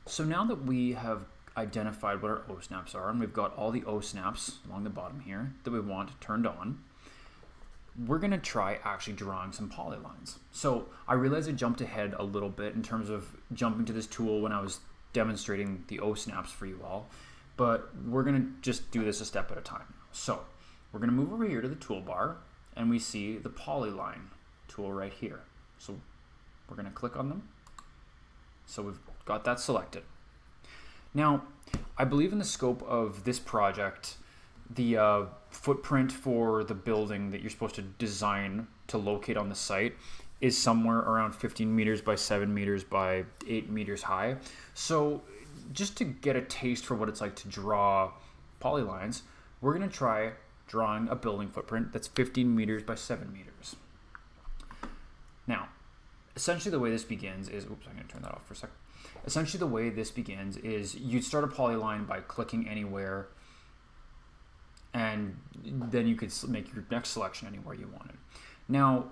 So now that we have identified what our O snaps are, and we've got all the O snaps along the bottom here that we want turned on, we're going to try actually drawing some polylines. So I realize I jumped ahead a little bit in terms of jumping to this tool when I was demonstrating the O snaps for you all, but we're going to just do this a step at a time. So we're going to move over here to the toolbar, and we see the polyline tool right here. So we're going to click on them. So we've got that selected. Now, I believe in the scope of this project, the footprint for the building that you're supposed to design to locate on the site is somewhere around 15 meters by 7 meters by 8 meters high. So just to get a taste for what it's like to draw polylines, we're going to try drawing a building footprint that's 15 meters by 7 meters. Now, essentially the way this begins is, oops, I'm going to turn that off for a second. Essentially the way this begins is you'd start a polyline by clicking anywhere, and then you could make your next selection anywhere you wanted. Now,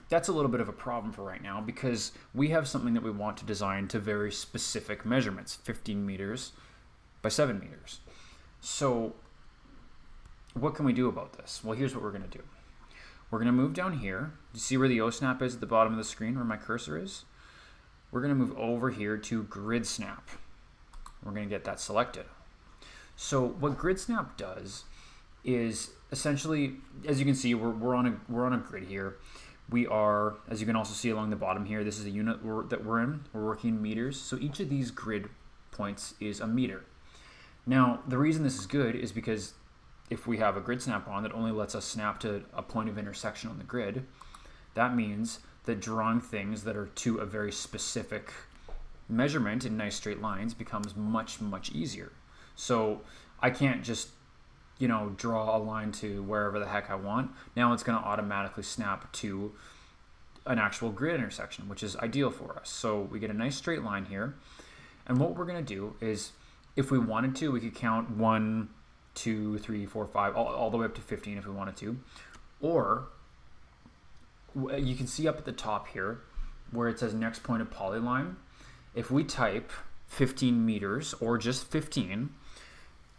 that's a little bit of a problem for right now because we have something that we want to design to very specific measurements, 15 meters by 7 meters. So what can we do about this? Well, here's what we're going to do. We're going to move down here. You see where the O snap is at the bottom of the screen, where my cursor is? We're going to move over here to Grid Snap. We're going to get that selected. So what Grid Snap does is essentially, as you can see, we're on a grid here. We are, as you can also see along the bottom here, this is a unit that we're in. We're working in meters. So each of these grid points is a meter. Now, the reason this is good is because if we have a grid snap on that only lets us snap to a point of intersection on the grid, that means that drawing things that are to a very specific measurement in nice straight lines becomes much, much easier. So I can't just, draw a line to wherever the heck I want. Now it's going to automatically snap to an actual grid intersection, which is ideal for us. So we get a nice straight line here. And what we're going to do is, if we wanted to, we could count 1, 2, 3, 4, 5, all the way up to 15 if we wanted to. Or you can see up at the top here where it says next point of polyline. If we type 15 meters or just 15,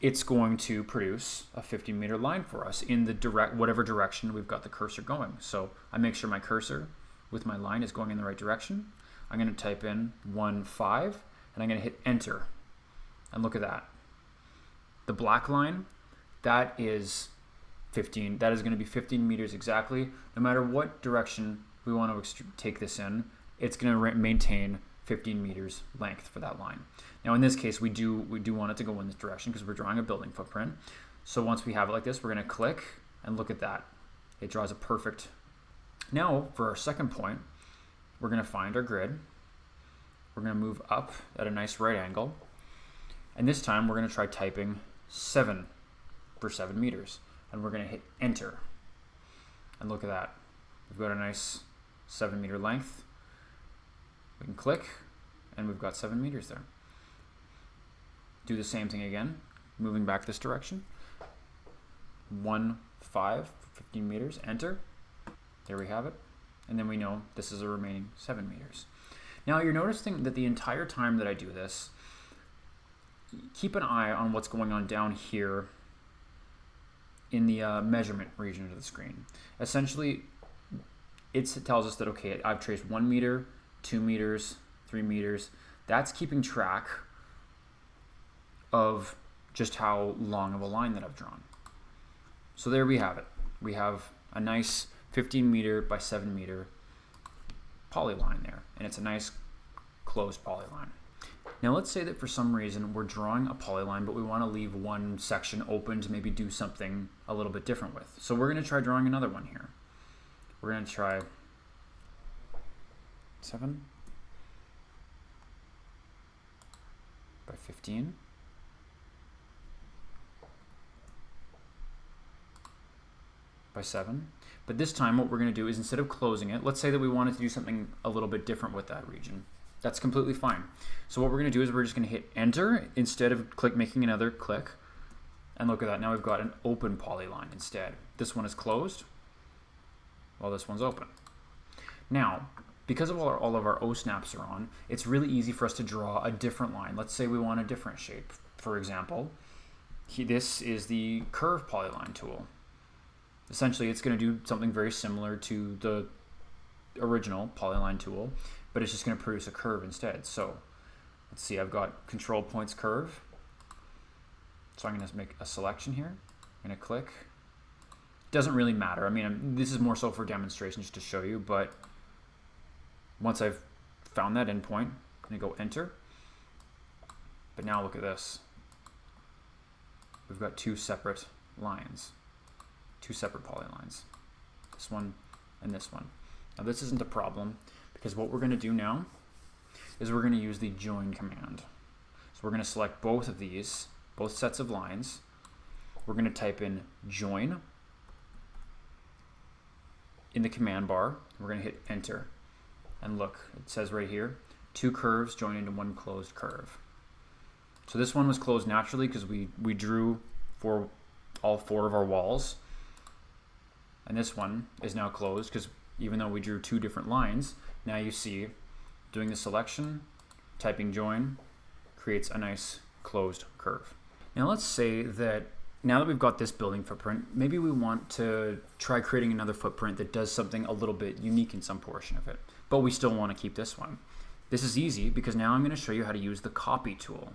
it's going to produce a 15 meter line for us in the whatever direction we've got the cursor going. So I make sure my cursor with my line is going in the right direction. I'm going to type in 1, 5, and I'm going to hit enter. And look at that. The black line, that is 15. That is going to be 15 meters exactly. No matter what direction we want to take this in, it's going to maintain 15 meters length for that line. Now in this case, we do want it to go in this direction because we're drawing a building footprint. So once we have it like this, we're going to click and look at that. It draws a perfect. Now for our second point, we're going to find our grid. We're going to move up at a nice right angle. And this time we're going to try typing 7 for 7 meters. And we're going to hit enter. And look at that. We've got a nice 7 meter length. We can click, and we've got 7 meters there. Do the same thing again, moving back this direction. 1, 5, 15 meters, enter. There we have it. And then we know this is a remaining 7 meters. Now you're noticing that the entire time that I do this, keep an eye on what's going on down here in the measurement region of the screen. Essentially, it tells us that, okay, I've traced 1 meter, 2 meters, 3 meters. That's keeping track of just how long of a line that I've drawn. So there we have it. We have a nice 15 meter by 7 meter polyline there, and it's a nice closed polyline. Now let's say that for some reason we're drawing a polyline, but we want to leave one section open to maybe do something a little bit different with. So we're going to try drawing another one here. We're going to try 7 by 15 by 7. But this time what we're going to do is, instead of closing it, let's say that we wanted to do something a little bit different with that region. That's completely fine. So what we're going to do is we're just going to hit enter instead of making another click. And look at that. Now we've got an open polyline instead. This one is closed while this one's open. Now, because of all of our O snaps are on, it's really easy for us to draw a different line. Let's say we want a different shape. For example, this is the curve polyline tool. Essentially, it's going to do something very similar to the original polyline tool, but it's just going to produce a curve instead. So let's see, I've got control points curve. So I'm going to make a selection here. I'm going to click. Doesn't really matter. I mean, this is more so for demonstration just to show you, but once I've found that endpoint, I'm going to go enter. But now look at this. We've got two separate lines, two separate polylines. This one and this one. Now this isn't a problem because what we're going to do now is we're going to use the join command. So we're going to select both of these, both sets of lines. We're going to type in join in the command bar. We're going to hit enter. And look, it says right here, two curves join into one closed curve. So this one was closed naturally because we drew for all four of our walls. And this one is now closed because even though we drew two different lines, now you see doing the selection, typing join, creates a nice closed curve. Now let's say that now that we've got this building footprint, maybe we want to try creating another footprint that does something a little bit unique in some portion of it, but we still want to keep this one. This is easy because now I'm going to show you how to use the copy tool.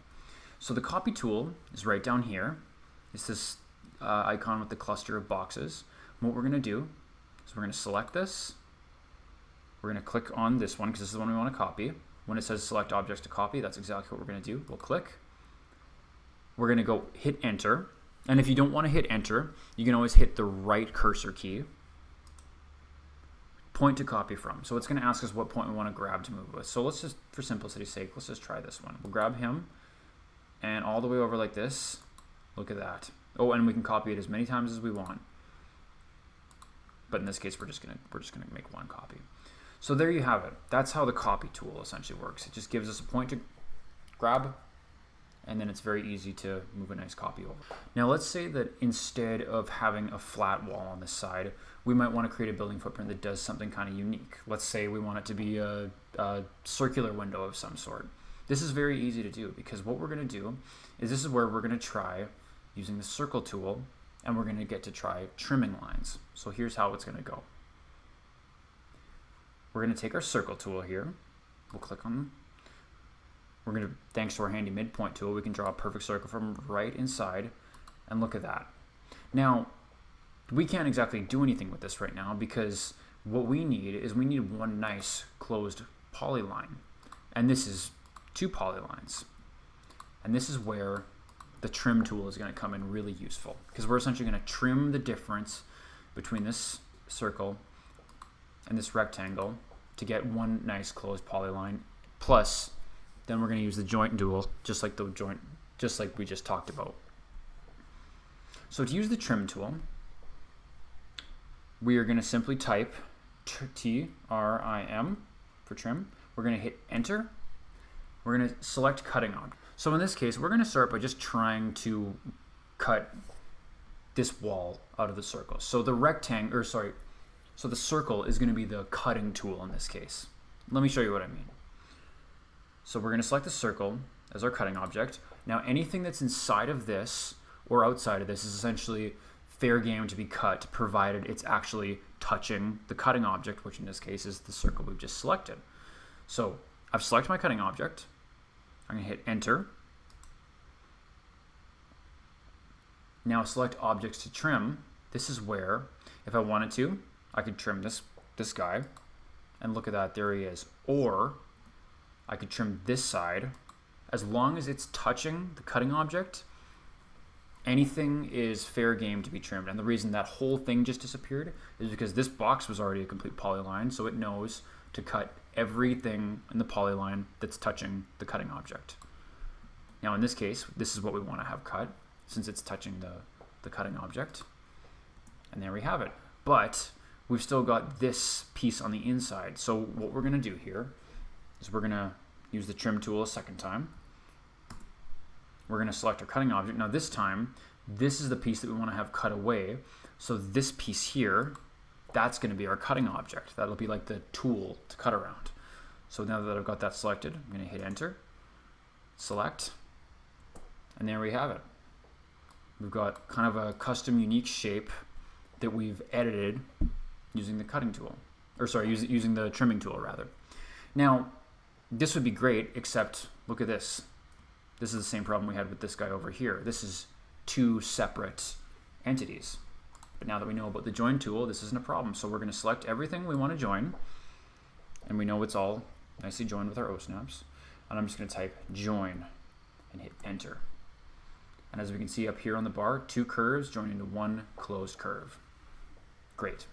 So the copy tool is right down here. It's this icon with the cluster of boxes. And what we're going to do is we're going to select this. We're going to click on this one because this is the one we want to copy. When it says select objects to copy, that's exactly what we're going to do. We'll click. We're going to go hit enter. And if you don't want to hit enter, you can always hit the right cursor key. Point to copy from. So it's going to ask us what point we want to grab to move with. So let's just, for simplicity's sake, let's just try this one. We'll grab him and all the way over like this. Look at that. Oh, and we can copy it as many times as we want. But in this case, we're just gonna make one copy. So there you have it. That's how the copy tool essentially works. It just gives us a point to grab, and then it's very easy to move a nice copy over. Now let's say that instead of having a flat wall on this side, we might want to create a building footprint that does something kind of unique. Let's say we want it to be a circular window of some sort. This is very easy to do because what we're going to do is this is where we're going to try using the circle tool, and we're going to get to try trimming lines. So here's how it's going to go. We're going to take our circle tool here. We'll click on. We're going to, thanks to our handy midpoint tool, we can draw a perfect circle from right inside, and look at that. Now, we can't exactly do anything with this right now because what we need is we need one nice closed polyline, and this is two polylines. And this is where the trim tool is going to come in really useful because we're essentially going to trim the difference between this circle and this rectangle to get one nice closed polyline. Plus, then we're going to use the joint tool just like we just talked about. So to use the trim tool, we are going to simply type TRIM for trim. We're going to hit enter. We're going to select cutting object. So in this case, we're going to start by just trying to cut this wall out of the circle. So the so the circle is going to be the cutting tool in this case. Let me show you what I mean. So we're going to select the circle as our cutting object. Now anything that's inside of this or outside of this is essentially fair game to be cut, provided it's actually touching the cutting object, which in this case is the circle we've just selected. So I've selected my cutting object. I'm going to hit enter. Now select objects to trim. This is where, if I wanted to, I could trim this guy, and look at that, there he is. Or I could trim this side. As long as it's touching the cutting object, anything is fair game to be trimmed. And the reason that whole thing just disappeared is because this box was already a complete polyline, so it knows to cut everything in the polyline that's touching the cutting object. Now in this case, this is what we want to have cut since it's touching the cutting object. And there we have it. But we've still got this piece on the inside. So what we're going to do here is we're going to use the trim tool a second time. We're going to select our cutting object. Now this time, this is the piece that we want to have cut away. So this piece here that's going to be our cutting object. That'll be like the tool to cut around. So now that I've got that selected, I'm going to hit enter, select, and there we have it. We've got kind of a custom unique shape that we've edited using the cutting tool, or sorry, using the trimming tool rather. Now, this would be great, except look at this. This is the same problem we had with this guy over here. This is two separate entities. But now that we know about the join tool, this isn't a problem. So we're going to select everything we want to join, and we know it's all nicely joined with our O-snaps. And I'm just going to type join and hit enter. And as we can see up here on the bar, two curves join into one closed curve. Great.